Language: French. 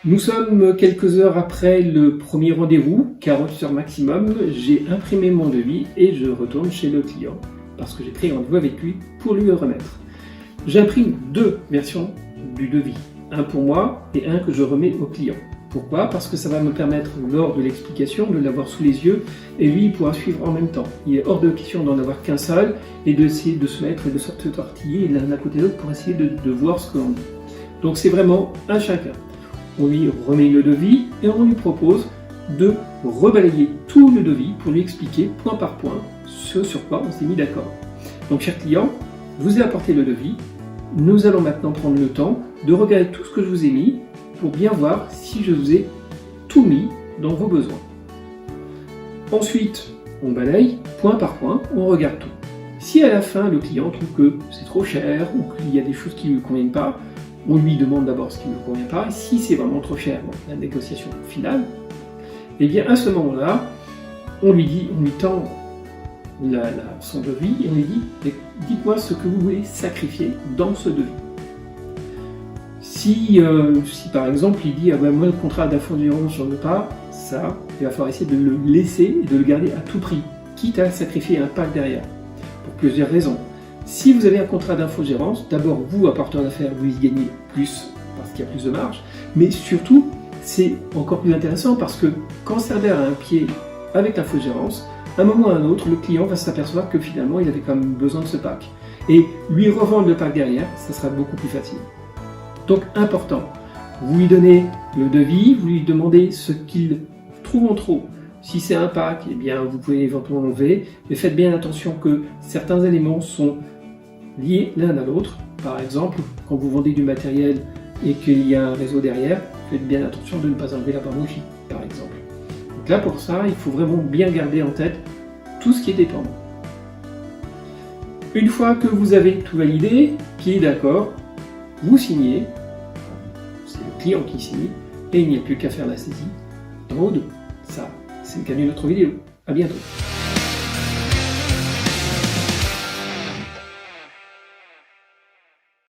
Nous sommes quelques heures après le premier rendez-vous, 48 heures maximum. J'ai imprimé mon devis et je retourne chez le client parce que j'ai pris rendez-vous avec lui pour lui le remettre. J'imprime deux versions du devis, un pour moi et un que je remets au client. Pourquoi? Parce que ça va me permettre, lors de l'explication, de l'avoir sous les yeux et lui il pourra suivre en même temps. Il est hors de question d'en avoir qu'un seul et d'essayer de se mettre et de se tortiller l'un à côté de l'autre pour essayer de voir ce que l'on dit. Donc c'est vraiment un chacun. On lui remet le devis et on lui propose de rebalayer tout le devis pour lui expliquer point par point ce sur quoi on s'est mis d'accord. Donc cher client, je vous ai apporté le devis. Nous allons maintenant prendre le temps de regarder tout ce que je vous ai mis pour bien voir si je vous ai tout mis dans vos besoins. Ensuite, on balaye point par point, on regarde tout. Si à la fin le client trouve que c'est trop cher ou qu'il y a des choses qui ne lui conviennent pas, on lui demande d'abord ce qui ne lui convient pas, et si c'est vraiment trop cher, bon, la négociation finale, et bien à ce moment-là, on lui tend son devis et on lui dit dites-moi ce que vous voulez sacrifier dans ce devis. Si par exemple il dit moi le contrat d'infogérance je ne veux pas, ça, il va falloir essayer de le laisser et de le garder à tout prix, quitte à sacrifier un pack derrière, pour plusieurs raisons. Si vous avez un contrat d'infogérance, d'abord vous, apporteur d'affaires, vous y gagnez plus parce qu'il y a plus de marge, mais surtout, c'est encore plus intéressant parce que quand Cerber a un pied avec l'infogérance, à un moment ou à un autre, le client va s'apercevoir que finalement il avait quand même besoin de ce pack. Et lui revendre le pack derrière, ça sera beaucoup plus facile. Donc important, vous lui donnez le devis, vous lui demandez ce qu'il trouve en trop. Si c'est un pack, eh bien vous pouvez éventuellement l'enlever, mais faites bien attention que certains éléments sont liés l'un à l'autre. Par exemple, quand vous vendez du matériel et qu'il y a un réseau derrière, faites bien attention de ne pas enlever la barre Wi-Fi, par exemple. Donc là, pour ça, il faut vraiment bien garder en tête tout ce qui est dépendant. Une fois que vous avez tout validé, qui est d'accord, vous signez, c'est le client qui signe, et il n'y a plus qu'à faire la saisie dans vos deux. Ça, c'est le cas d'une autre vidéo. À bientôt.